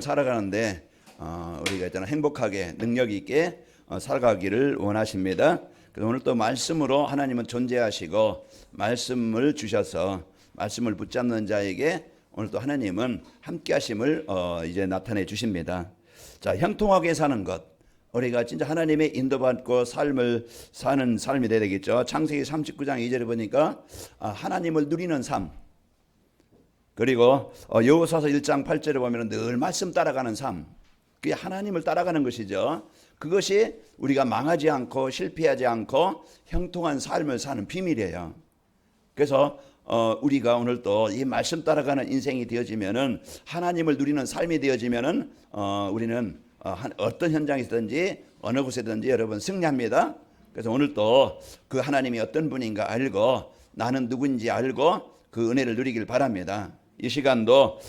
살아가는데 우리가 있잖아 행복하게 능력 있게 살아가기를 원하십니다. 그래서 오늘 또 말씀으로 하나님은 존재하시고 말씀을 주셔서 말씀을 붙잡는 자에게 오늘 또 하나님은 함께하심을 이제 나타내 주십니다. 자, 형통하게 사는 것, 우리가 진짜 하나님의 인도받고 삶을 사는 삶이 되야 되겠죠. 창세기 39장 2절에 보니까 하나님을 누리는 삶, 그리고 여호수아서 1장 8절에 보면 늘 말씀 따라가는 삶, 그게 하나님을 따라가는 것이죠. 그것이 우리가 망하지 않고 실패하지 않고 형통한 삶을 사는 비밀이에요. 그래서 우리가 오늘 또 이 말씀 따라가는 인생이 되어지면은, 하나님을 누리는 삶이 되어지면은 우리는 어떤 현장이든지 어느 곳에든지 여러분 승리합니다. 그래서 오늘 또 그 하나님이 어떤 분인가 알고 나는 누구인지 알고 그 은혜를 누리길 바랍니다. 이 시간도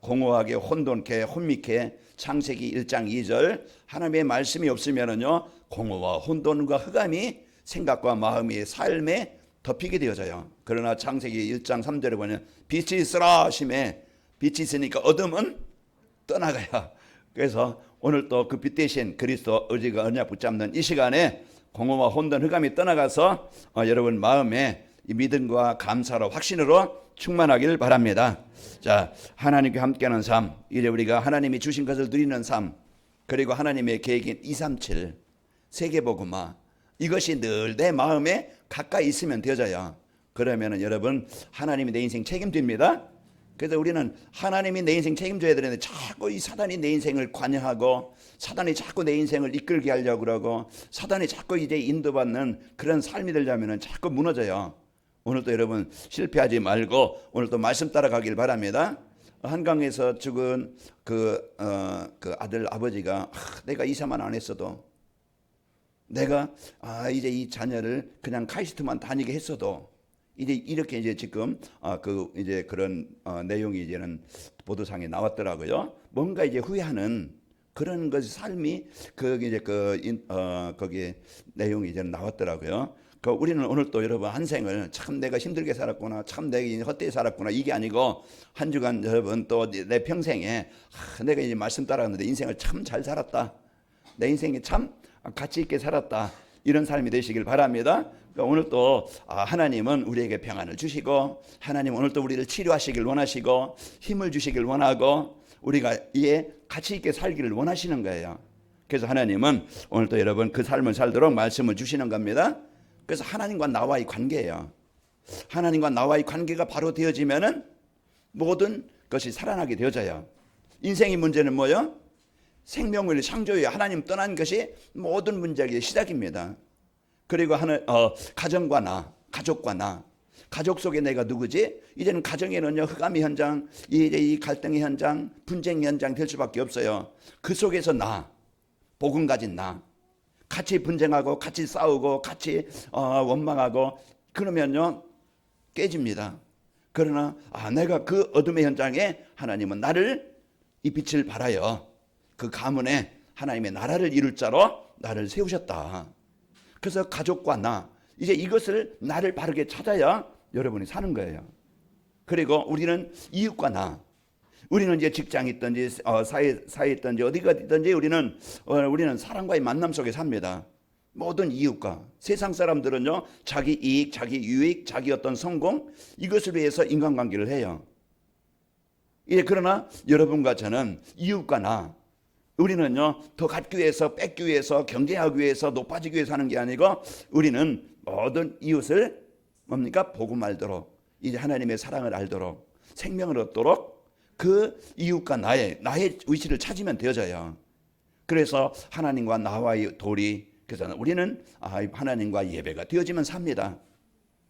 공허하게 혼돈케 혼미케 창세기 1장 2절 하나님의 말씀이 없으면은요 공허와 혼돈과 흑암이 생각과 마음이 삶에 덮이게 되어져요. 그러나 창세기 1장 3절에 보면 빛이 있으라 하심에 빛이 있으니까 어둠은 떠나가야. 그래서 오늘 또 그 빛 대신 그리스도 의지가 언약 붙잡는 이 시간에 공허와 혼돈 흑암이 떠나가서 여러분 마음에 이 믿음과 감사로 확신으로 충만하기를 바랍니다. 자, 하나님과 함께하는 삶, 이제 우리가 하나님이 주신 것을 누리는 삶, 그리고 하나님의 계획인 237 세계복음화, 이것이 늘 내 마음에 가까이 있으면 되어져요. 그러면 여러분 하나님이 내 인생 책임집니다. 그래서 우리는 하나님이 내 인생 책임져야 되는데 자꾸 이 사단이 내 인생을 관여하고 사단이 자꾸 내 인생을 이끌게 하려고 그러고 사단이 자꾸 이제 인도받는 그런 삶이 되려면 자꾸 무너져요. 오늘도 여러분 실패하지 말고 오늘도 말씀 따라가길 바랍니다. 한강에서 죽은 그 아들 아버지가 내가 이사만 안 했어도, 내가 이제 이 자녀를 그냥 카이스트만 다니게 했어도, 이제 이렇게 이제 지금 이제 그런 내용이 이제는 보도상에 나왔더라고요. 뭔가 이제 후회하는 그런 것 삶이 이제 거기 내용이 이제 나왔더라고요. 우리는 오늘 또 여러분 한 생을 참 내가 힘들게 살았구나, 참 내가 헛되이 살았구나, 이게 아니고 한 주간 여러분 또 내 평생에 내가 이제 말씀 따라갔는데 인생을 참 잘 살았다, 내 인생이 참 가치 있게 살았다, 이런 삶이 되시길 바랍니다. 그러니까 오늘 또 하나님은 우리에게 평안을 주시고 하나님 오늘 또 우리를 치료하시길 원하시고 힘을 주시길 원하고 우리가 이에 가치 있게 살기를 원하시는 거예요. 그래서 하나님은 오늘 또 여러분 그 삶을 살도록 말씀을 주시는 겁니다. 그래서 하나님과 나와의 관계예요. 하나님과 나와의 관계가 바로 되어지면은 모든 것이 살아나게 되어져요. 인생의 문제는 뭐요? 생명을 창조해 하나님 떠난 것이 모든 문제의 시작입니다. 그리고 가정과 나, 가족과 나, 가족 속에 내가 누구지? 이제는 가정에는요 흑암의 현장, 이제 이 갈등의 현장, 분쟁의 현장 될 수밖에 없어요. 그 속에서 나, 복음 가진 나, 같이 분쟁하고 같이 싸우고 같이 원망하고 그러면요 깨집니다. 그러나 내가 그 어둠의 현장에 하나님은 나를 이 빛을 발하여 그 가문에 하나님의 나라를 이룰 자로 나를 세우셨다. 그래서 가족과 나, 이제 이것을 나를 바르게 찾아야 여러분이 사는 거예요. 그리고 우리는 이웃과 나, 우리는 이제 직장이 있든지 사회에 있든지 어디가 있든지 우리는 사람과의 만남 속에 삽니다. 모든 이웃과 세상 사람들은요 자기 이익, 자기 유익, 자기 어떤 성공, 이것을 위해서 인간관계를 해요. 이제 그러나 여러분과 저는 이웃과 나, 우리는요 더 갖기 위해서 뺏기 위해서 경쟁하기 위해서 높아지기 위해서 하는 게 아니고 우리는 모든 이웃을 뭡니까? 복음 알도록, 이제 하나님의 사랑을 알도록, 생명을 얻도록 그 이웃과 나의 위치를 찾으면 되어져요. 그래서 하나님과 나와의 도리, 그래서 우리는 하나님과 예배가 되어지면 삽니다.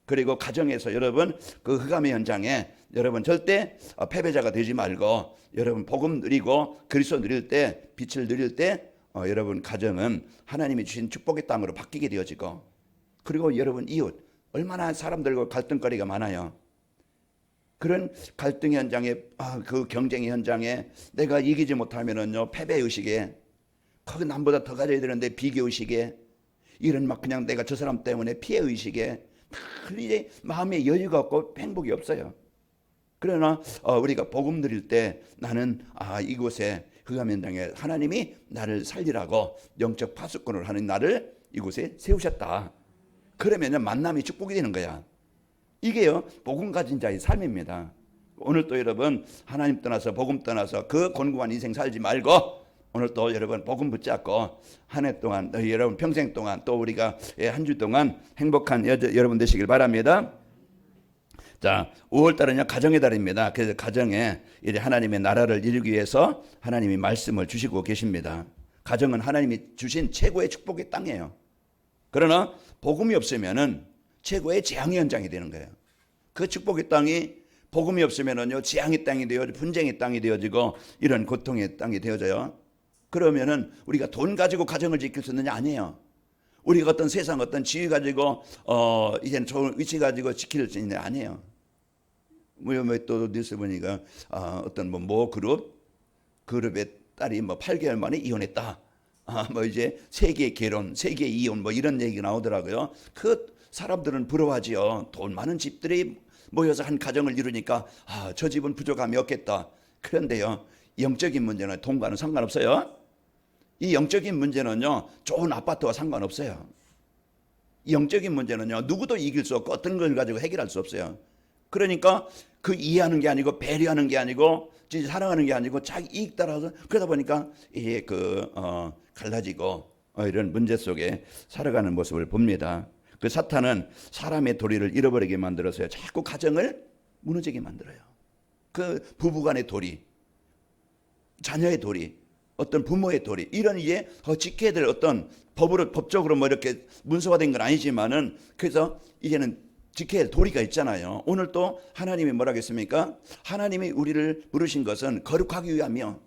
그리고 가정에서 여러분 그 흑암의 현장에 여러분 절대 패배자가 되지 말고 여러분 복음 누리고 그리스도 누릴 때, 빛을 누릴 때 여러분 가정은 하나님이 주신 축복의 땅으로 바뀌게 되어지고, 그리고 여러분 이웃, 얼마나 사람들과 갈등거리가 많아요. 그런 갈등 현장에 그 경쟁의 현장에 내가 이기지 못하면은요 패배의식에, 거기 남보다 더 가져야 되는데 비교의식에, 이런 막 그냥 내가 저 사람 때문에 피해의식에 이제 마음에 여유가 없고 행복이 없어요. 그러나 우리가 복음 드릴 때 나는 이곳에 흑암 현장에 하나님이 나를 살리라고 영적 파수꾼을 하는 나를 이곳에 세우셨다. 그러면 만남이 축복이 되는 거야. 이게요 복음 가진 자의 삶입니다. 오늘 또 여러분 하나님 떠나서 복음 떠나서 그 곤고한 인생 살지 말고 오늘 또 여러분 복음 붙잡고 한 해 동안 여러분 평생 동안 또 우리가 한 주 동안 행복한 여러분 되시길 바랍니다. 자, 5월 달은요 가정의 달입니다. 그래서 가정에 이제 하나님의 나라를 이루기 위해서 하나님이 말씀을 주시고 계십니다. 가정은 하나님이 주신 최고의 축복의 땅이에요. 그러나 복음이 없으면은 최고의 재앙의 현장이 되는 거예요. 그 축복의 땅이 복음이 없으면은요 재앙의 땅이 되어지고 분쟁의 땅이 되어지고 이런 고통의 땅이 되어져요. 그러면은 우리가 돈 가지고 가정을 지킬 수 있느냐? 아니에요. 우리가 어떤 세상 어떤 지위 가지고 이제는 좋은 위치 가지고 지킬 수 있느냐? 아니에요. 또 뉴스 보니까 어떤 모 그룹의 딸이 8개월 만에 이혼했다. 이제 세계 결혼, 세계 이혼 이런 얘기가 나오더라고요. 그 사람들은 부러워하지요. 돈 많은 집들이 모여서 한 가정을 이루니까 저 집은 부족함이 없겠다. 그런데요, 영적인 문제는 돈과는 상관없어요. 이 영적인 문제는요, 좋은 아파트와 상관없어요. 이 영적인 문제는요, 누구도 이길 수 없고 어떤 걸 가지고 해결할 수 없어요. 그러니까 그 이해하는 게 아니고 배려하는 게 아니고 진짜 사랑하는 게 아니고 자기 이익 따라서 그러다 보니까 이게 갈라지고 이런 문제 속에 살아가는 모습을 봅니다. 그 사탄은 사람의 도리를 잃어버리게 만들어서요. 자꾸 가정을 무너지게 만들어요. 그 부부간의 도리, 자녀의 도리, 어떤 부모의 도리, 이런 이제 지켜야 될 어떤 법적으로 이렇게 문서화된 건 아니지만은 그래서 이제는 지켜야 할 도리가 있잖아요. 오늘 또 하나님이 뭐라 했습니까? 하나님이 우리를 부르신 것은 거룩하기 위하며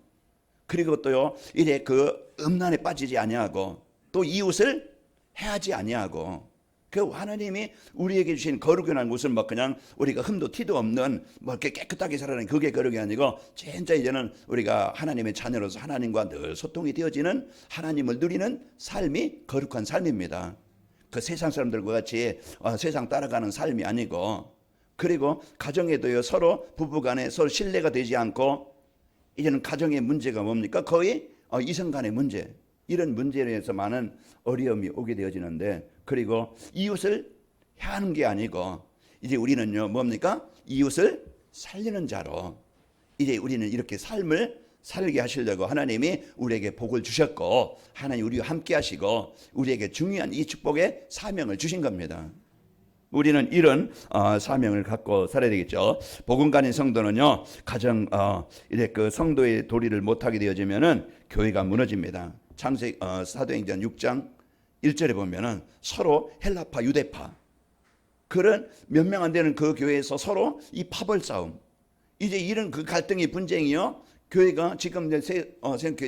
그리고 또요 이래 음란에 빠지지 아니하고 또 이웃을 해하지 아니하고 그 하나님이 우리에게 주신 거룩이라는 것은 그냥 우리가 흠도 티도 없는 이렇게 깨끗하게 살아가는 그게 거룩이 아니고 진짜 이제는 우리가 하나님의 자녀로서 하나님과 늘 소통이 되어지는 하나님을 누리는 삶이 거룩한 삶입니다. 그 세상 사람들과 같이 세상 따라가는 삶이 아니고 그리고 가정에도요 서로 부부간에 서로 신뢰가 되지 않고 이제는 가정의 문제가 뭡니까? 거의 이성 간의 문제 이런 문제에 대해서 많은 어려움이 오게 되어지는데 그리고 이웃을 해하는 게 아니고 이제 우리는요 뭡니까? 이웃을 살리는 자로 이제 우리는 이렇게 삶을 살게 하시려고 하나님이 우리에게 복을 주셨고 하나님 우리와 함께 하시고 우리에게 중요한 이 축복의 사명을 주신 겁니다. 우리는 이런 사명을 갖고 살아야 되겠죠. 복음가진 성도는요 가정 이제 그 성도의 도리를 못하게 되어지면은 교회가 무너집니다. 창세기 사도행전 6장 1절에 보면은 서로 헬라파 유대파 그런 몇 명 안 되는 그 교회에서 서로 이 파벌 싸움 이제 이런 그 갈등이 분쟁이요 교회가 지금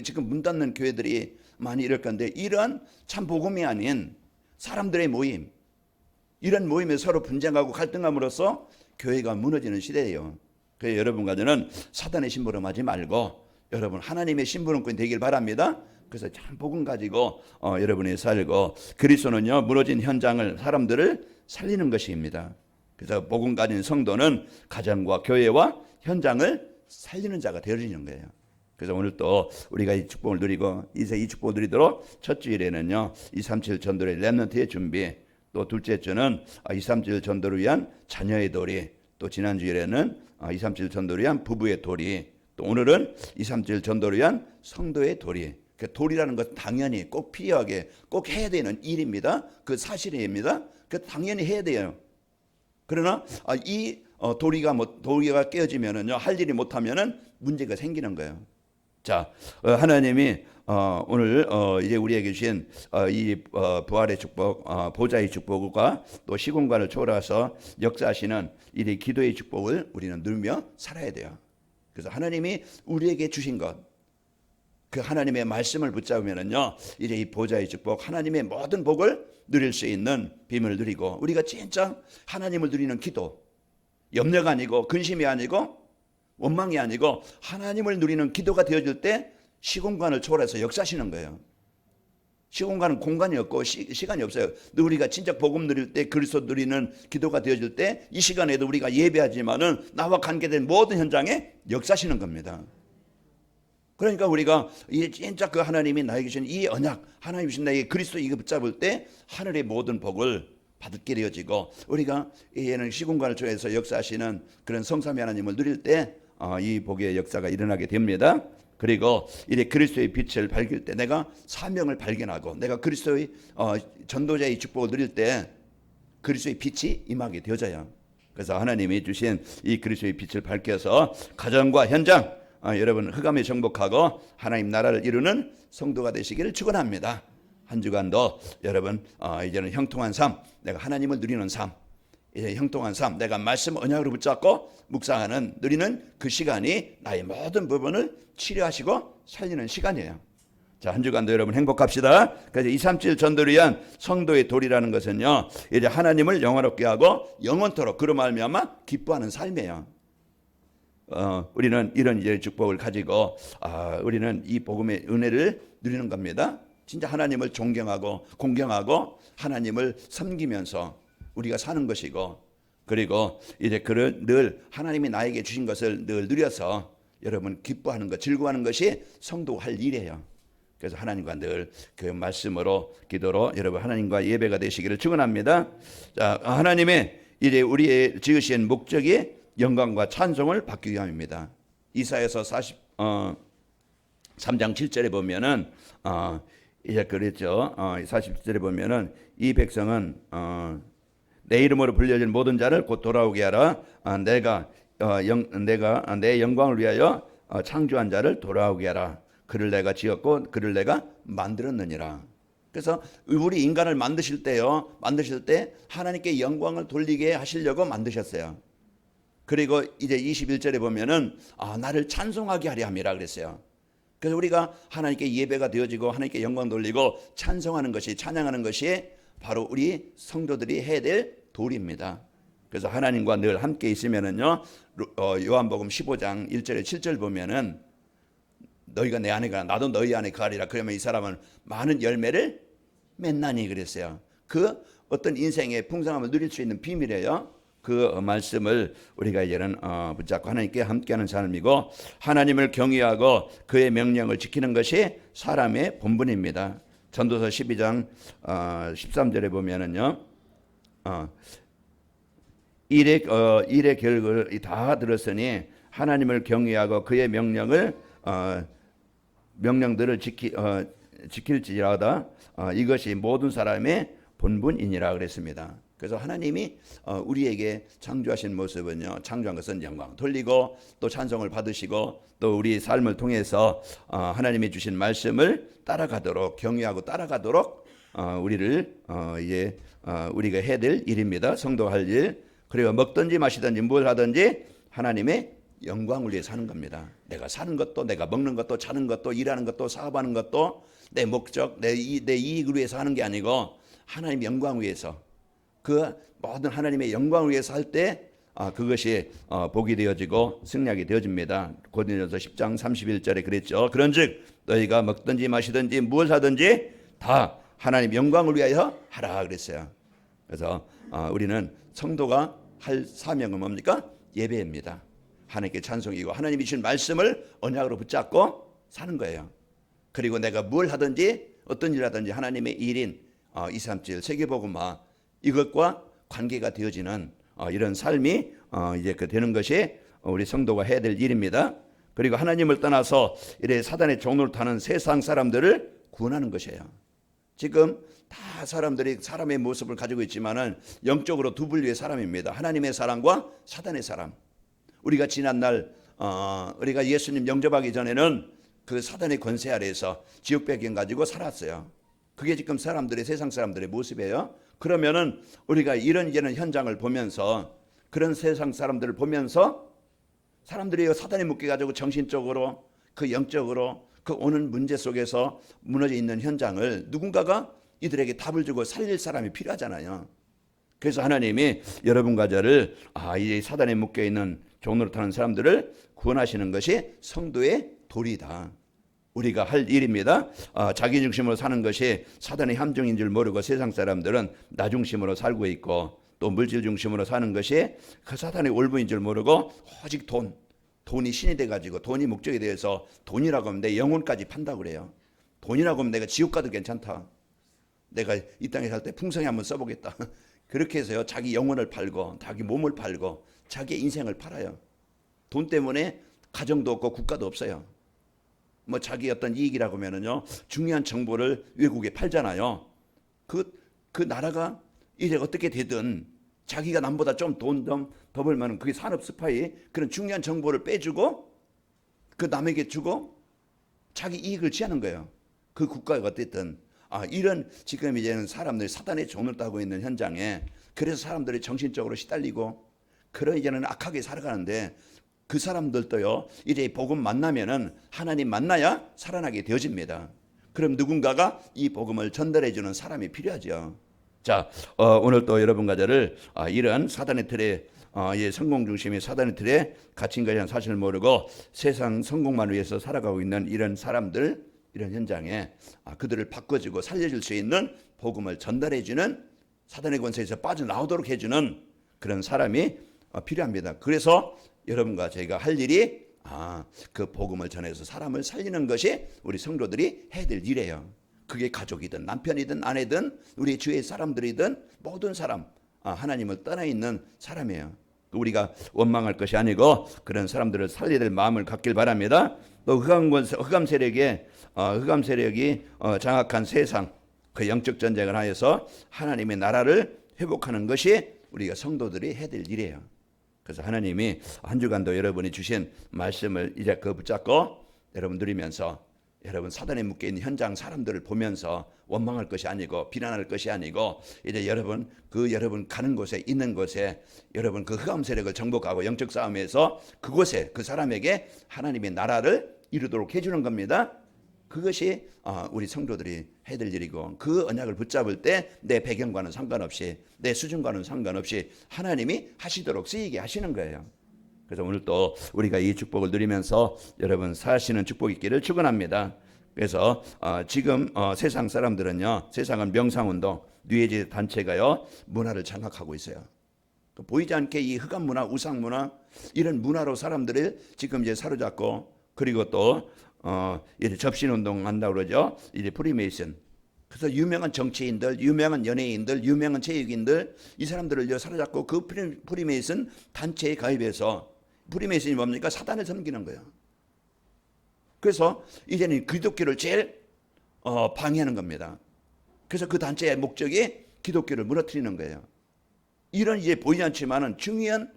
지금 문 닫는 교회들이 많이 이럴 건데 이러한 참 복음이 아닌 사람들의 모임 이런 모임에 서로 분쟁하고 갈등함으로써 교회가 무너지는 시대예요. 그래서 여러분과는 사단의 심부름하지 말고 여러분 하나님의 심부름꾼 되길 바랍니다. 그래서 참 복음 가지고 여러분이 살고 그리스도는요 무너진 현장을 사람들을 살리는 것입니다. 그래서 복음 가진 성도는 가정과 교회와 현장을 살리는 자가 되어지는 거예요. 그래서 오늘 또 우리가 이 축복을 누리고 이제 이 축복을 누리도록 첫 주일에는요 237 전도의 렘넌트의 준비 또 둘째 주는 237 전도를 위한 자녀의 도리 또 지난 주일에는 237 전도를 위한 부부의 도리 또 오늘은 237 전도를 위한 성도의 도리 그 도리라는 것은 당연히 꼭 필요하게 꼭 해야 되는 일입니다. 그 사실입니다. 그 당연히 해야 돼요. 그러나 이 도리가 깨어지면은요 할 일이 못하면은 문제가 생기는 거예요. 자, 하나님이 오늘 이제 우리에게 주신 이 부활의 축복, 보좌의 축복과 또 시공간을 초월해서 역사하시는 이 기도의 축복을 우리는 누리며 살아야 돼요. 그래서 하나님이 우리에게 주신 것, 그 하나님의 말씀을 붙잡으면은요 이제 이 보좌의 축복, 하나님의 모든 복을 누릴 수 있는 빔을 누리고 우리가 진짜 하나님을 누리는 기도, 염려가 아니고 근심이 아니고 원망이 아니고 하나님을 누리는 기도가 되어질 때 시공간을 초월해서 역사하시는 거예요. 시공간은 공간이 없고 시간이 없어요. 우리가 진짜 복음 누릴 때, 그리스도 누리는 기도가 되어질 때 이 시간에도 우리가 예배하지만은 나와 관계된 모든 현장에 역사하시는 겁니다. 그러니까 우리가 진짜 그 하나님이 나에게 주신 이 언약, 하나님 주신 나에게 그리스도 이거 붙잡을 때 하늘의 모든 복을 받게 되어지고, 우리가 이제는 시공간을 통해서 역사하시는 그런 성삼위 하나님을 누릴 때 이 복의 역사가 일어나게 됩니다. 그리고 이제 그리스도의 빛을 밝힐 때 내가 사명을 발견하고, 내가 그리스도의 전도자의 축복을 누릴 때 그리스도의 빛이 임하게 되어져요. 그래서 하나님이 주신 이 그리스도의 빛을 밝혀서 가정과 현장, 여러분 흑암에 정복하고 하나님 나라를 이루는 성도가 되시기를 축원합니다. 한 주간도 여러분 이제는 형통한 삶, 내가 하나님을 누리는 삶, 이제 형통한 삶, 내가 말씀 언약으로 붙잡고 묵상하는 누리는 그 시간이 나의 모든 부분을 치료하시고 살리는 시간이에요. 자, 한 주간도 여러분 행복합시다. 그래서 237 전도를 위한 성도의 도리라는 것은요, 이제 하나님을 영화롭게 하고 영원토록 그로 말미암아 기뻐하는 삶이에요. 우리는 이런 이제 축복을 가지고 우리는 이 복음의 은혜를 누리는 겁니다. 진짜 하나님을 존경하고 공경하고 하나님을 섬기면서 우리가 사는 것이고, 그리고 이제 그를 늘 하나님이 나에게 주신 것을 늘 누려서 여러분 기뻐하는 것, 즐거워하는 것이 성도가 할 일이에요. 그래서 하나님과 늘 그 말씀으로 기도로 여러분 하나님과 예배가 되시기를 축원합니다. 자, 하나님의 이제 우리의 지으신 목적이 영광과 찬송을 받기 위함입니다. 이사야서 3장 7절에 보면은 이제 그랬죠. 47절에 보면은 이 백성은 내 이름으로 불려진 모든 자를 곧 돌아오게 하라. 내가 내 영광을 위하여 창조한 자를 돌아오게 하라. 그를 내가 지었고 그를 내가 만들었느니라. 그래서 우리 인간을 만드실 때 하나님께 영광을 돌리게 하시려고 만드셨어요. 그리고 이제 21절에 보면은 나를 찬송하게 하려 함이라 그랬어요. 그래서 우리가 하나님께 예배가 되어지고 하나님께 영광 돌리고 찬송하는 것이, 찬양하는 것이 바로 우리 성도들이 해야 될 도리입니다. 그래서 하나님과 늘 함께 있으면은요, 요한복음 15장 1절에 7절 보면은 너희가 내 안에 가 나도 너희 안에 거하리라. 그러면 이 사람은 많은 열매를 맺나니 그랬어요. 그 어떤 인생의 풍성함을 누릴 수 있는 비밀이에요. 그 말씀을 우리가 이제는 붙잡고 하나님께 함께하는 삶이고, 하나님을 경외하고 그의 명령을 지키는 것이 사람의 본분입니다. 전도서 12장 13절에 보면은요, 일의 결과를 다 들었으니 하나님을 경외하고 그의 명령들을 지킬지라다 이것이 모든 사람의 본분이니라 그랬습니다. 그래서 하나님이 우리에게 창조하신 모습은요, 창조한 것은 영광 돌리고 또 찬송을 받으시고 또 우리 삶을 통해서 하나님이 주신 말씀을 따라가도록, 경외하고 따라가도록 우리를 이제 우리가 해야 될 일입니다. 성도가 할 일. 그리고 먹든지 마시든지 뭘 하든지 하나님의 영광을 위해 사는 겁니다. 내가 사는 것도, 내가 먹는 것도, 자는 것도, 일하는 것도, 사업하는 것도 내 목적, 내 이익을 위해서 하는 게 아니고 하나님의 영광을 위해서, 그 모든 하나님의 영광을 위해서 할 때 그것이 복이 되어지고 승리하게 되어집니다. 고린도전서 10장 31절에 그랬죠. 그런즉 너희가 먹든지 마시든지 무엇 하든지 다 하나님 영광을 위하여 하라 그랬어요. 그래서 우리는 성도가 할 사명은 뭡니까? 예배입니다. 하나님께 찬송이고 하나님이 주신 말씀을 언약으로 붙잡고 사는 거예요. 그리고 내가 뭘 하든지 어떤 일 하든지 하나님의 일인 237 세계복음화 이것과 관계가 되어지는 이런 삶이 이제 되는 것이 우리 성도가 해야 될 일입니다. 그리고 하나님을 떠나서 이래 사단의 종로를 타는 세상 사람들을 구원하는 것이에요. 지금 다 사람들이 사람의 모습을 가지고 있지만은 영적으로 두 분류의 사람입니다. 하나님의 사람과 사단의 사람. 우리가 지난날 우리가 예수님 영접하기 전에는 그 사단의 권세 아래에서 지옥 배경 가지고 살았어요. 그게 지금 사람들의, 세상 사람들의 모습이에요. 그러면은 우리가 이런 현장을 보면서, 그런 세상 사람들을 보면서 사람들이 사단에 묶여 가지고 정신적으로, 그 영적으로 그 오는 문제 속에서 무너져 있는 현장을 누군가가 이들에게 답을 주고 살릴 사람이 필요하잖아요. 그래서 하나님이 여러분과 저를 이 사단에 묶여 있는 종로를 타는 사람들을 구원하시는 것이 성도의 도리다. 우리가 할 일입니다. 자기 중심으로 사는 것이 사단의 함정인 줄 모르고 세상 사람들은 나 중심으로 살고 있고, 또 물질 중심으로 사는 것이 그 사단의 올무인 줄 모르고 오직 돈이 신이 돼가지고, 돈이 목적이 되어서 돈이라고 하면 내 영혼까지 판다고 그래요. 돈이라고 하면 내가 지옥 가도 괜찮다. 내가 이 땅에 살 때 풍성히 한번 써보겠다. 그렇게 해서요, 자기 영혼을 팔고 자기 몸을 팔고 자기 인생을 팔아요. 돈 때문에 가정도 없고 국가도 없어요. 뭐 자기 어떤 이익이라고 하면은요, 중요한 정보를 외국에 팔잖아요. 그 나라가 이제 어떻게 되든 자기가 남보다 좀 돈 더 벌면 그게 산업 스파이, 그런 중요한 정보를 빼주고 그 남에게 주고 자기 이익을 취하는 거예요. 그 국가가 어쨌든 이런 지금 이제는 사람들이 사단의 종을 따고 있는 현장에, 그래서 사람들이 정신적으로 시달리고 그런 이제는 악하게 살아가는데, 그 사람들도요, 이제 복음 만나면은 하나님 만나야 살아나게 되어집니다. 그럼 누군가가 이 복음을 전달해 주는 사람이 필요하죠. 자, 오늘 또 여러분과 저를 이런 사단의 틀에, 성공 중심의 사단의 틀에 갇힌 것이라는 사실을 모르고 세상 성공만 위해서 살아가고 있는 이런 사람들, 이런 현장에 그들을 바꿔주고 살려줄 수 있는 복음을 전달해 주는, 사단의 권세에서 빠져나오도록 해주는 그런 사람이 필요합니다. 그래서 여러분과 저희가 할 일이 그 복음을 전해서 사람을 살리는 것이 우리 성도들이 해야 될 일이에요. 그게 가족이든 남편이든 아내든 우리 주위의 사람들이든 모든 사람, 하나님을 떠나 있는 사람이에요. 우리가 원망할 것이 아니고 그런 사람들을 살려야 될 마음을 갖길 바랍니다. 또 흑암 세력이 장악한 세상, 그 영적 전쟁을 하여서 하나님의 나라를 회복하는 것이 우리가 성도들이 해야 될 일이에요. 그래서 하나님이 한 주간도 여러분이 주신 말씀을 이제 그 붙잡고 여러분 누리면서, 여러분 사단에 묶여있는 현장 사람들을 보면서 원망할 것이 아니고 비난할 것이 아니고, 이제 여러분 가는 곳에 있는 곳에 여러분 그 흑암 세력을 정복하고 영적 싸움에서 그곳에 그 사람에게 하나님의 나라를 이루도록 해주는 겁니다. 그것이 우리 성도들이 해야 될 일이고, 그 언약을 붙잡을 때 내 배경과는 상관없이, 내 수준과는 상관없이 하나님이 하시도록 쓰이게 하시는 거예요. 그래서 오늘 또 우리가 이 축복을 누리면서 여러분 사시는 축복이 있기를 축원합니다. 그래서 지금 세상 사람들은요, 세상은 명상운동, 뉘에지 단체가요 문화를 장악하고 있어요. 보이지 않게 이 흑암 문화, 우상 문화, 이런 문화로 사람들을 지금 이제 사로잡고, 그리고 또 이제 접신운동 한다고 그러죠. 이제 프리메이슨. 그래서 유명한 정치인들, 유명한 연예인들, 유명한 체육인들, 이 사람들을 사로잡고 그 프리메이슨 단체에 가입해서, 프리메이슨이 뭡니까? 사단을 섬기는 거예요. 그래서 이제는 기독교를 제일 방해하는 겁니다. 그래서 그 단체의 목적이 기독교를 무너뜨리는 거예요. 이런 이제 보이지 않지만은 중요한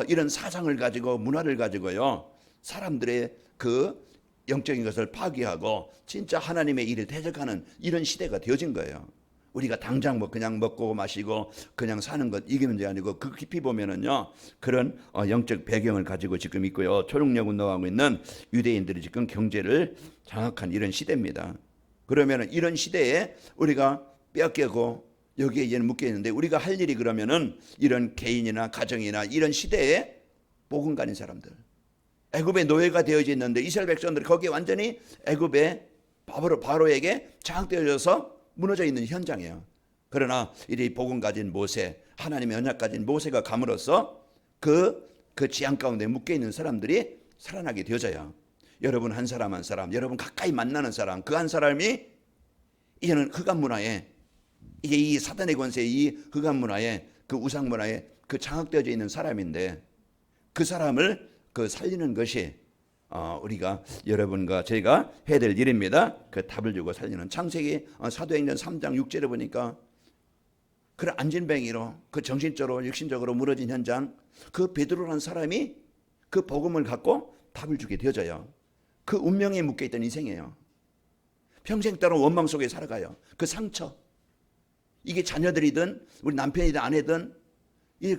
이런 사상을 가지고 문화를 가지고요, 사람들의 그 영적인 것을 파괴하고 진짜 하나님의 일을 대적하는 이런 시대가 되어진 거예요. 우리가 당장 그냥 먹고 마시고 그냥 사는 것, 이게 문제 아니고 그 깊이 보면은요, 그런 영적 배경을 가지고 지금 있고요, 초능력 운동하고 있는 유대인들이 지금 경제를 장악한 이런 시대입니다. 그러면은 이런 시대에 우리가 빼앗기고 여기에 이제는 묶여 있는데, 우리가 할 일이 그러면은 이런 개인이나 가정이나 이런 시대에 복음 가진 사람들, 애굽의 노예가 되어져 있는데 이스라엘 백성들이 거기에 완전히 애굽의 바로에게 장악되어져서 무너져 있는 현장이에요. 그러나 이 복음 가진 모세, 하나님의 언약 가진 모세가 감으로써 그 지향 가운데 묶여 있는 사람들이 살아나게 되어져요. 여러분 한 사람 한 사람, 여러분 가까이 만나는 사람, 그 한 사람이 이제는 흑암 문화에, 이게 이 사단의 권세, 이 흑암 문화에, 그 우상 문화에 그 장악되어져 있는 사람인데, 그 사람을 살리는 것이 우리가 여러분과 저희가 해야 될 일입니다. 그 답을 주고 살리는, 창세기 사도행전 3장 6절에 보니까 그런 안진뱅이로 그 정신적으로 육신적으로 무너진 현장, 그 베드로라는 사람이 그 복음을 갖고 답을 주게 되어져요. 그 운명에 묶여있던 인생이에요. 평생 따로 원망 속에 살아가요. 그 상처, 이게 자녀들이든 우리 남편이든 아내든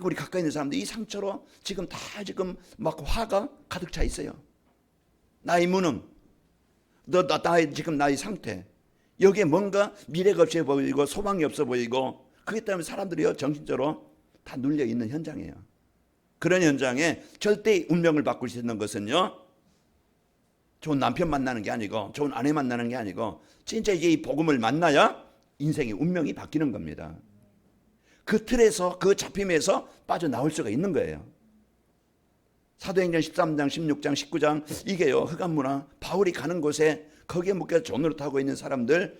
우리 가까이 있는 사람들, 이 상처로 지금 막 화가 가득 차 있어요. 나의 무능, 지금 나의 상태, 여기에 뭔가 미래가 없어 보이고 소망이 없어 보이고, 그렇기 때문에 사람들이요 정신적으로 다 눌려 있는 현장이에요. 그런 현장에 절대 운명을 바꿀 수 있는 것은요, 좋은 남편 만나는 게 아니고 좋은 아내 만나는 게 아니고 진짜 이제 이 복음을 만나야 인생의 운명이 바뀌는 겁니다. 그 틀에서 그 잡힘에서 빠져나올 수가 있는 거예요. 사도행전 13장, 16장, 19장 이게요. 흑암문화 바울이 가는 곳에 거기에 묶여 종로를 타고 있는 사람들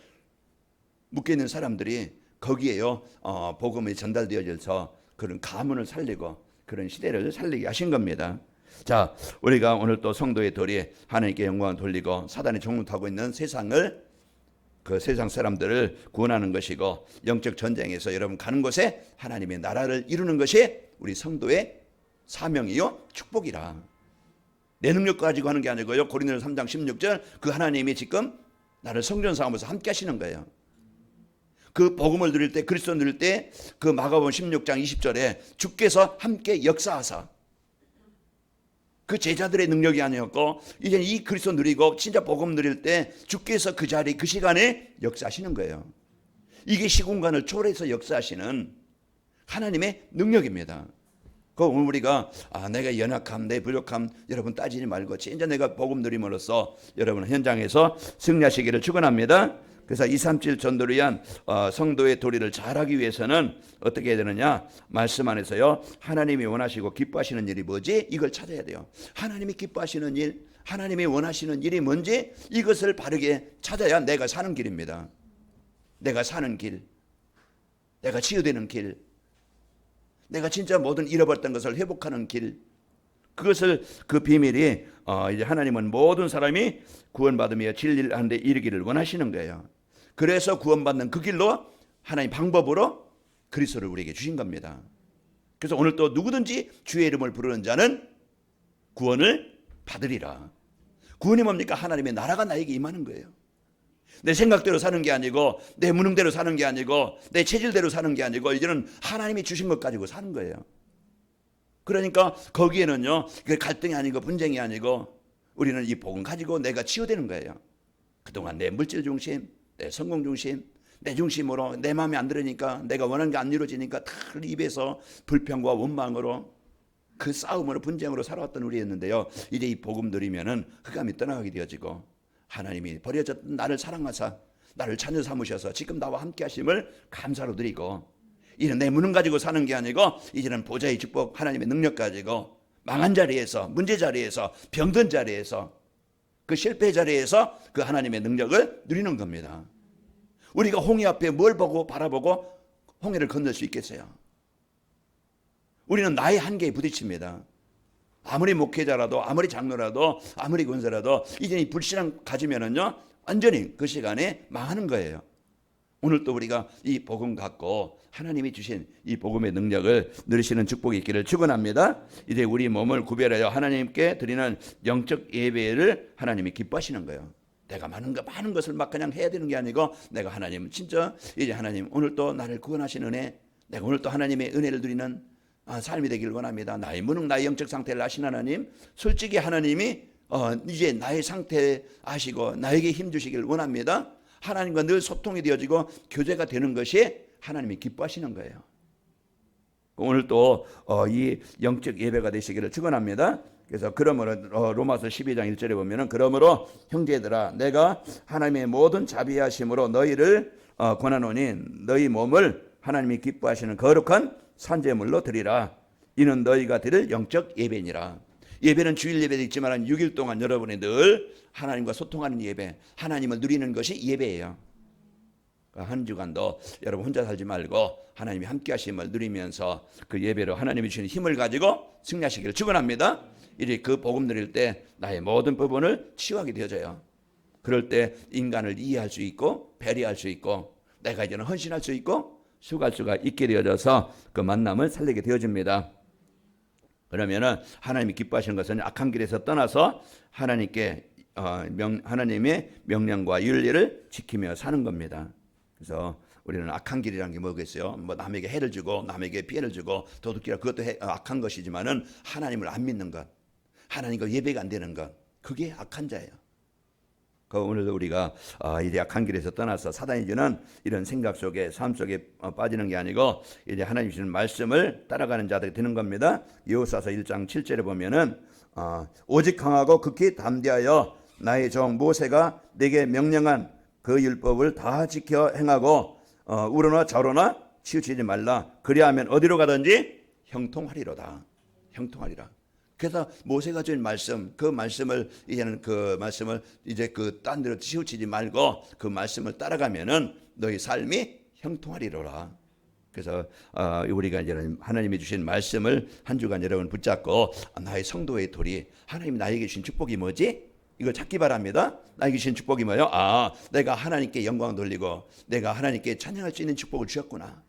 묶여 있는 사람들이 거기에요. 복음이 전달되어져서 그런 가문을 살리고 그런 시대를 살리게 하신 겁니다. 자, 우리가 오늘 또 성도의 도리 하나님께 영광을 돌리고 사단이 종로 타고 있는 세상을 그 세상 사람들을 구원하는 것이고 영적 전쟁에서 여러분 가는 곳에 하나님의 나라를 이루는 것이 우리 성도의 사명이요 축복이라. 내 능력 가지고 하는 게 아니고요. 고린도서 3장 16절 그 하나님이 지금 나를 성전 삼아서 함께 하시는 거예요. 그 복음을 누릴 때 그리스도 누릴 때 그 마가복음 16장 20절에 주께서 함께 역사하사 그 제자들의 능력이 아니었고 이제 이 그리스도 누리고 진짜 복음 누릴 때 주께서 그 자리 그 시간에 역사하시는 거예요. 이게 시공간을 초월해서 역사하시는 하나님의 능력입니다. 그 오늘 우리가 내가 연약함, 내 부족함 여러분 따지지 말고 진짜 내가 복음 누림으로써 여러분 현장에서 승리하시기를 축원합니다. 그래서 237 전도를 위한 성도의 도리를 잘하기 위해서는 어떻게 해야 되느냐? 말씀 안에서요. 하나님이 원하시고 기뻐하시는 일이 뭐지? 이걸 찾아야 돼요. 하나님이 기뻐하시는 일, 하나님이 원하시는 일이 뭔지 이것을 바르게 찾아야 내가 사는 길입니다. 내가 사는 길, 내가 치유되는 길, 내가 진짜 모든 잃어버렸던 것을 회복하는 길, 그것을 그 비밀이 이제 하나님은 모든 사람이 구원받으며 진리를 하는 데 이르기를 원하시는 거예요. 그래서 구원받는 그 길로 하나님 방법으로 그리스도를 우리에게 주신 겁니다. 그래서 오늘 또 누구든지 주의 이름을 부르는 자는 구원을 받으리라. 구원이 뭡니까? 하나님의 나라가 나에게 임하는 거예요. 내 생각대로 사는 게 아니고 내 무능대로 사는 게 아니고 내 체질대로 사는 게 아니고 이제는 하나님이 주신 것 가지고 사는 거예요. 그러니까 거기에는요 갈등이 아니고 분쟁이 아니고 우리는 이 복음 가지고 내가 치유되는 거예요. 그동안 내 물질 중심, 내 성공 중심, 내 중심으로 내 마음에 안 들으니까 내가 원하는 게 안 이루어지니까 다 입에서 불평과 원망으로 그 싸움으로 분쟁으로 살아왔던 우리였는데요. 이제 이 복음 들이면은 흑암이 떠나가게 되어지고 하나님이 버려졌던 나를 사랑하사 나를 찾는 삼으셔서 지금 나와 함께 하심을 감사로 드리고 이는 내 무능 가지고 사는 게 아니고 이제는 보좌의 축복 하나님의 능력 가지고 망한 자리에서 문제 자리에서 병든 자리에서 그 실패 자리에서 그 하나님의 능력을 누리는 겁니다. 우리가 홍해 앞에 뭘 보고 바라보고 홍해를 건널 수 있겠어요? 우리는 나의 한계에 부딪힙니다. 아무리 목회자라도 아무리 장로라도 아무리 권사라도 이제 이 불신앙 가지면은요 완전히 그 시간에 망하는 거예요. 오늘 또 우리가 이 복음 갖고 하나님이 주신 이 복음의 능력을 누리시는 축복이 있기를 축원합니다. 이제 우리 몸을 구별하여 하나님께 드리는 영적 예배를 하나님이 기뻐하시는 거예요. 내가 많은 것을 막 그냥 해야 되는 게 아니고 내가 하나님 진짜 이제 하나님 오늘 또 나를 구원하신 은혜, 내가 오늘 또 하나님의 은혜를 누리는 삶이 되기를 원합니다. 나의 무능, 나의 영적 상태를 아신 하나님, 솔직히 하나님이 이제 나의 상태 아시고 나에게 힘 주시기를 원합니다. 하나님과 늘 소통이 되어지고 교제가 되는 것이 하나님이 기뻐하시는 거예요. 오늘 또 이 영적 예배가 되시기를 축원합니다. 그래서 그러므로 로마서 12장 1절에 보면은 그러므로 형제들아 내가 하나님의 모든 자비하심으로 너희를 권하노니 너희 몸을 하나님이 기뻐하시는 거룩한 산제물로 드리라. 이는 너희가 드릴 영적 예배니라. 예배는 주일 예배도 있지만 6일 동안 여러분이 늘 하나님과 소통하는 예배, 하나님을 누리는 것이 예배예요. 한 주간도 여러분 혼자 살지 말고 하나님이 함께 하심을 누리면서 그 예배로 하나님이 주신 힘을 가지고 승리하시기를 축원합니다. 이제 그 복음 누릴 때 나의 모든 부분을 치유하게 되어져요. 그럴 때 인간을 이해할 수 있고 배려할 수 있고 내가 이제는 헌신할 수 있고 수고할 수가 있게 되어져서 그 만남을 살리게 되어집니다. 그러면은 하나님이 기뻐하시는 것은 악한 길에서 떠나서 하나님께 하나님의 명령과 윤리를 지키며 사는 겁니다. 그래서 우리는 악한 길이라는 게 뭐겠어요? 뭐 남에게 해를 주고 남에게 피해를 주고 도둑질하고 그것도 악한 것이지만은 하나님을 안 믿는 것, 하나님과 예배가 안 되는 것, 그게 악한 자예요. 오늘도 우리가 이제 악한 길에서 떠나서 사단이 주는 이런 생각 속에 삶 속에 빠지는 게 아니고 이제 하나님 주시는 말씀을 따라가는 자들이 되는 겁니다. 여호수아서 1장 7절에 보면은 오직 강하고 극히 담대하여 나의 종 모세가 내게 명령한 그 율법을 다 지켜 행하고 우러나 좌로나 치우치지 말라. 그리하면 어디로 가든지 형통하리로다. 형통하리라. 그래서 모세가 준 말씀, 그 말씀을 이제는 그 말씀을 이제 그 딴 데로 치우치지 말고 그 말씀을 따라가면은 너희 삶이 형통하리로라. 그래서 우리가 이제는 하나님이 주신 말씀을 한 주간 여러분 붙잡고 나의 성도의 돌이 하나님 나에게 주신 축복이 뭐지? 이걸 찾기 바랍니다. 나에게 주신 축복이 뭐예요? 내가 하나님께 영광 돌리고 내가 하나님께 찬양할 수 있는 축복을 주셨구나.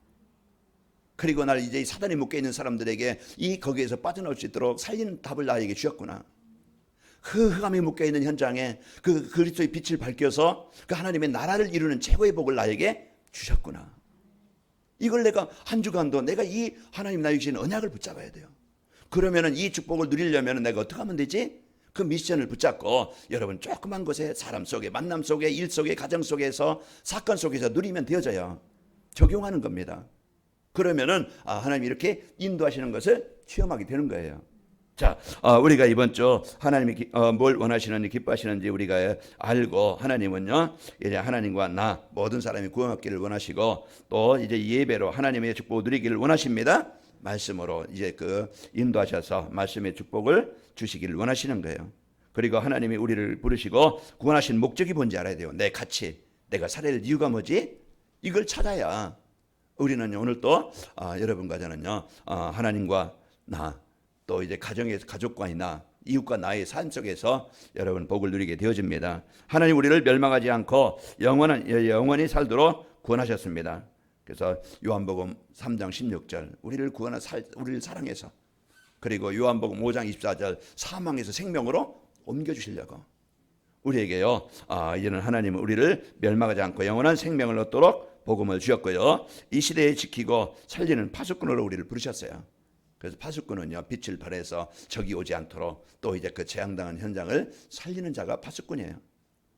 그리고 날 이제 사단에 묶여 있는 사람들에게 거기에서 빠져나올 수 있도록 살리는 답을 나에게 주셨구나. 그 흑암에 묶여 있는 현장에 그 그리스도의 빛을 밝혀서 그 하나님의 나라를 이루는 최고의 복을 나에게 주셨구나. 이걸 내가 한 주간도 내가 이 하나님 나에게 주신 언약을 붙잡아야 돼요. 그러면은 이 축복을 누리려면 내가 어떻게 하면 되지? 그 미션을 붙잡고 여러분 조그만 것에 사람 속에 만남 속에 일 속에 가정 속에서 사건 속에서 누리면 되어져요. 적용하는 겁니다. 그러면은 하나님이 이렇게 인도하시는 것을 체험하게 되는 거예요. 자, 우리가 이번 주 하나님이 뭘 원하시는지 기뻐하시는지 우리가 알고 하나님은요 이제 하나님과 나 모든 사람이 구원받기를 원하시고 또 이제 예배로 하나님의 축복을 누리기를 원하십니다. 말씀으로 이제 그 인도하셔서 말씀의 축복을 주시기를 원하시는 거예요. 그리고 하나님이 우리를 부르시고 구원하신 목적이 뭔지 알아야 돼요. 내 가치, 내가 살아야 될 이유가 뭐지? 이걸 찾아야 우리는 오늘 또 여러분과 저는요 하나님과 나 또 이제 가정에서 가족과 나 이웃과 나의 삶 속에서 여러분 복을 누리게 되어집니다. 하나님 우리를 멸망하지 않고 영원히 살도록 구원하셨습니다. 그래서 요한복음 3장 16절 우리를 사랑해서 그리고 요한복음 5장 24절 사망에서 생명으로 옮겨주시려고 우리에게요 이제는 하나님은 우리를 멸망하지 않고 영원한 생명을 얻도록 복음을 주셨고요. 이 시대에 지키고 살리는 파수꾼으로 우리를 부르셨어요. 그래서 파수꾼은요 빛을 발해서 적이 오지 않도록 또 이제 그 재앙당한 현장을 살리는 자가 파수꾼이에요.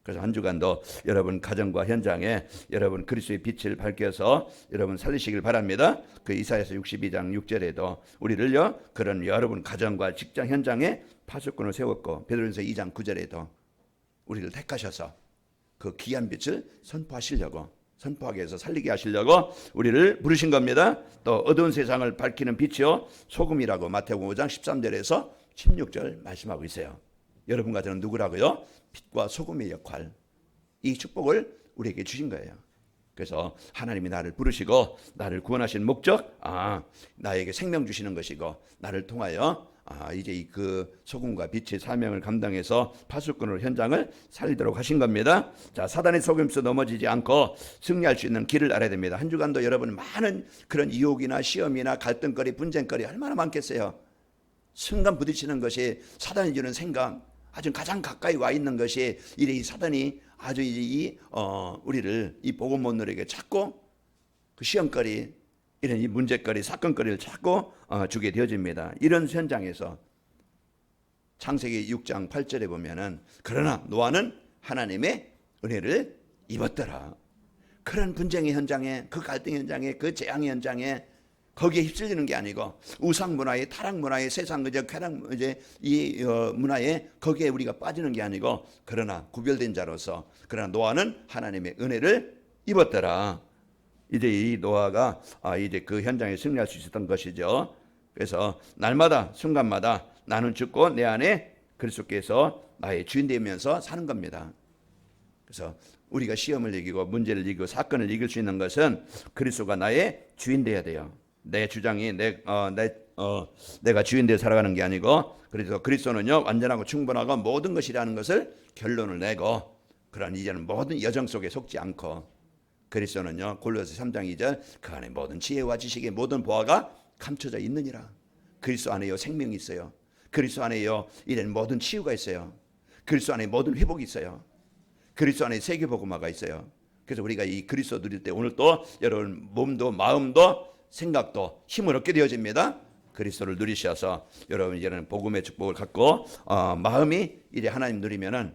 그래서 한 주간도 여러분 가정과 현장에 여러분 그리스도의 빛을 밝혀서 여러분 살리시길 바랍니다. 그 이사야서 62장 6절에도 우리를요 그런 여러분 가정과 직장 현장에 파수꾼을 세웠고 베드로전서 2장 9절에도 우리를 택하셔서 그 귀한 빛을 선포하게 해서 살리게 하시려고 우리를 부르신 겁니다. 또 어두운 세상을 밝히는 빛이요 소금이라고 마태복음 5장 13절에서 16절 말씀하고 있어요. 여러분과 저는 누구라고요? 빛과 소금의 역할, 이 축복을 우리에게 주신 거예요. 그래서 하나님이 나를 부르시고 나를 구원하신 목적, 나에게 생명 주시는 것이고 나를 통하여 이제 그 소금과 빛의 사명을 감당해서 파수꾼으로 현장을 살리도록 하신 겁니다. 자, 사단의 속임수 넘어지지 않고 승리할 수 있는 길을 알아야 됩니다. 한 주간도 여러분 많은 그런 유혹이나 시험이나 갈등거리, 분쟁거리 얼마나 많겠어요. 순간 부딪히는 것이 사단이 주는 생각, 아주 가장 가까이 와 있는 것이 이 사단이 아주 우리를 이 복음 못 누리게 찾고 그 시험거리 이런 이 문제거리, 사건거리를 자꾸 주게 되어집니다. 이런 현장에서 창세기 6장 8절에 보면은 그러나 노아는 하나님의 은혜를 입었더라. 그런 분쟁의 현장에, 그 갈등 현장에, 그 재앙의 현장에 거기에 휩쓸리는 게 아니고 우상 문화에, 타락 문화에, 세상 쾌락 이 문화에 거기에 우리가 빠지는 게 아니고 그러나 구별된 자로서 그러나 노아는 하나님의 은혜를 입었더라. 이제 이 노아가 이제 그 현장에 승리할 수 있었던 것이죠. 그래서 날마다 순간마다 나는 죽고 내 안에 그리스도께서 나의 주인 되면서 사는 겁니다. 그래서 우리가 시험을 이기고 문제를 이기고 사건을 이길 수 있는 것은 그리스도가 나의 주인 되어야 돼요. 내 주장이 내가 주인 되어 살아가는 게 아니고 그래서 그리스도는요 완전하고 충분하고 모든 것이라는 것을 결론을 내고 그런 이제는 모든 여정 속에 속지 않고 그리스도는요 골로새 3장 2절 그 안에 모든 지혜와 지식의 모든 보화가 감춰져 있느니라. 그리스도 안에요 생명이 있어요. 그리스도 안에요 이런 모든 치유가 있어요. 그리스도 안에 모든 회복이 있어요. 그리스도 안에 세계복음화가 있어요. 그래서 우리가 이 그리스도 누릴 때 오늘 또 여러분 몸도 마음도 생각도 힘을 얻게 되어집니다. 그리스도를 누리셔서 여러분 이제는 복음의 축복을 갖고 마음이 이제 하나님 누리면은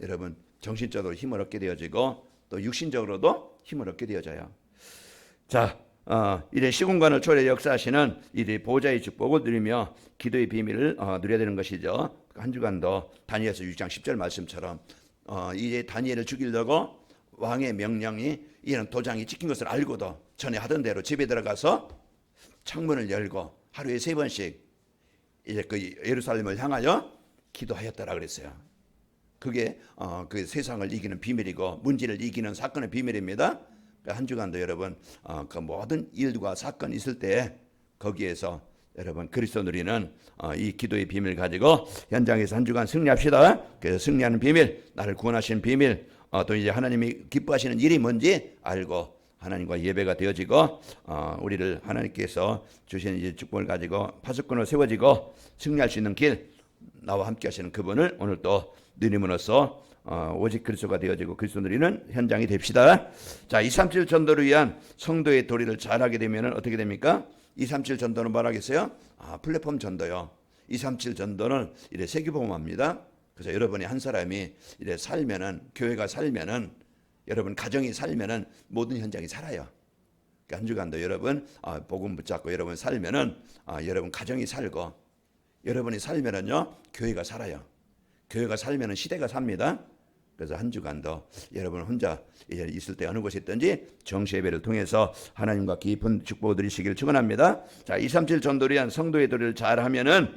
여러분 정신적으로 힘을 얻게 되어지고 또 육신적으로도 힘을 얻게 되어져요. 자, 이제 시공간을 초월해 역사하시는 이제 보좌의 축복을 누리며 기도의 비밀을 누려야 되는 것이죠. 한 주간도 다니엘서 6장 10절 말씀처럼 이제 다니엘을 죽이려고 왕의 명령이 이는 도장이 찍힌 것을 알고도 전에 하던 대로 집에 들어가서 창문을 열고 하루에 3번씩 이제 그 예루살렘을 향하여 기도하였더라 그랬어요. 그게 그 세상을 이기는 비밀이고 문제를 이기는 사건의 비밀입니다. 한 주간도 여러분 그 모든 일과 사건이 있을 때 거기에서 여러분 그리스도 누리는 이 기도의 비밀 가지고 현장에서 한 주간 승리합시다. 그래서 승리하는 비밀, 나를 구원하시는 비밀, 또 이제 하나님이 기뻐하시는 일이 뭔지 알고 하나님과 예배가 되어지고 우리를 하나님께서 주신 이제 축복을 가지고 파수꾼으로 세워지고 승리할 수 있는 길, 나와 함께 하시는 그분을 오늘 또 누림으로써 오직 그리스도가 되어지고 그리스도 누리는 현장이 됩시다. 자, 237 전도를 위한 성도의 도리를 잘하게 되면 어떻게 됩니까? 237 전도는 뭐라겠어요? 플랫폼 전도요. 237 전도는 이래 세계복음합니다. 그래서 여러분이 한 사람이 이래 살면은, 교회가 살면은, 여러분 가정이 살면은 모든 현장이 살아요. 그러니까 한 주간도 여러분 복음 붙잡고 여러분 살면은 여러분 가정이 살고, 여러분이 살면은요 교회가 살아요. 교회가 살면은 시대가 삽니다. 그래서 한 주간도 여러분 혼자 있을 때 어느 곳에 있든지 정시 예배를 통해서 하나님과 깊은 축복을 드리시길 축원합니다. 자, 237 전도를 위한 성도의 도리를 잘하면은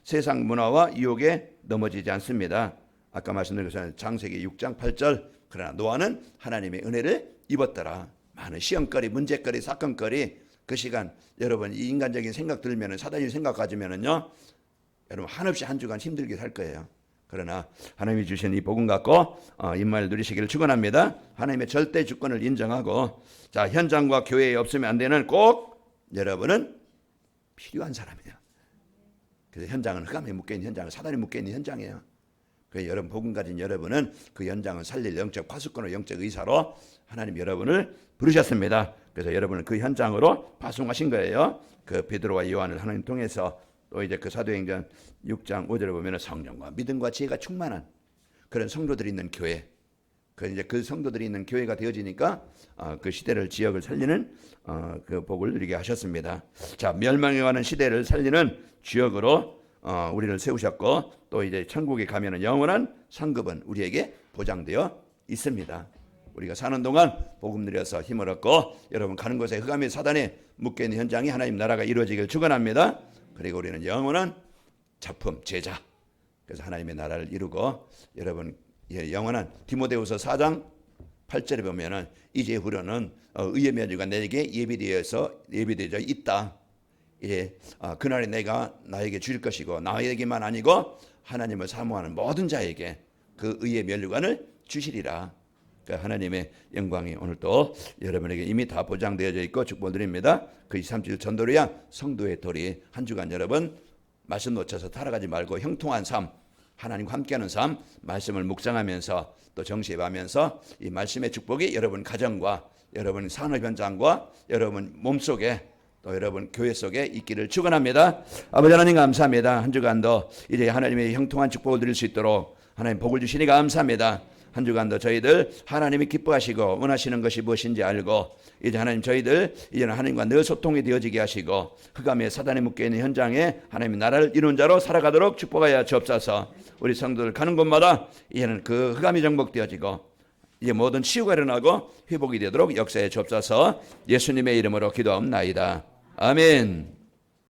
세상 문화와 유혹에 넘어지지 않습니다. 아까 말씀드린 것은 창세기 6장 8절. 그러나 노아는 하나님의 은혜를 입었더라. 많은 시험거리, 문제거리, 사건거리, 그 시간 여러분 이 인간적인 생각 들면은, 사단이 생각 가지면은요 여러분 한없이 한 주간 힘들게 살 거예요. 그러나 하나님이 주신 이 복음 갖고 임마를 누리시기를 축원합니다. 하나님의 절대 주권을 인정하고, 자, 현장과 교회에 없으면 안 되는 꼭 여러분은 필요한 사람이에요. 그래서 현장은 흑암에 묶여있는 현장은 사단이 묶여있는 현장이에요. 그래서 여러분 복음 가진 여러분은 그 현장을 살릴 영적 파수꾼으로, 영적 의사로 하나님 여러분을 부르셨습니다. 그래서 여러분은 그 현장으로 파송하신 거예요. 그 베드로와 요한을 하나님 통해서, 또 이제 그 사도행전 6장 5절에 보면 성령과 믿음과 지혜가 충만한 그런 성도들이 있는 교회, 그 성도들이 있는 교회가 되어지니까 그 시대를, 지역을 살리는 그 복을 누리게 하셨습니다. 자, 멸망해가는 시대를 살리는 지역으로 우리를 세우셨고, 또 이제 천국에 가면은 영원한 상급은 우리에게 보장되어 있습니다. 우리가 사는 동안 복음 누려서 힘을 얻고 여러분 가는 곳에 흑암의 사단에 묶여있는 현장이 하나님 나라가 이루어지길 축원합니다. 그리고 우리는 영원한 작품, 제자, 그래서 하나님의 나라를 이루고 여러분 영원한 디모데후서 4장 8절에 보면은 이제후로는 의의 면류가 내게 예비되어져 있다. 예, 그날에 내가 나에게 줄 것이고 나에게만 아니고 하나님을 사모하는 모든 자에게 그 의의 면류관을 주시리라. 그러니까 하나님의 영광이 오늘 또 여러분에게 이미 다 보장되어져 있고 축복드립니다. 그 237 전도를 위한 성도의 도리, 한 주간 여러분 말씀 놓쳐서 살아가지 말고 형통한 삶, 하나님과 함께하는 삶, 말씀을 묵상하면서 또 정시하면서 이 말씀의 축복이 여러분 가정과 여러분 산업 현장과 여러분 몸속에 또 여러분 교회 속에 있기를 축원합니다. 아버지 하나님 감사합니다. 한 주간도 이제 하나님의 형통한 축복을 드릴 수 있도록 하나님 복을 주시니 감사합니다. 한 주간도 저희들 하나님이 기뻐하시고 원하시는 것이 무엇인지 알고 이제 하나님 저희들 이제는 하나님과 늘 소통이 되어지게 하시고 흑암의 사단에 묶여있는 현장에 하나님의 나라를 이룬 자로 살아가도록 축복하여 주옵소서. 우리 성도들 가는 곳마다 이제는 그 흑암이 정복되어지고 이제 모든 치유가 일어나고 회복이 되도록 역사해 주옵소서. 예수님의 이름으로 기도하옵나이다. 아멘.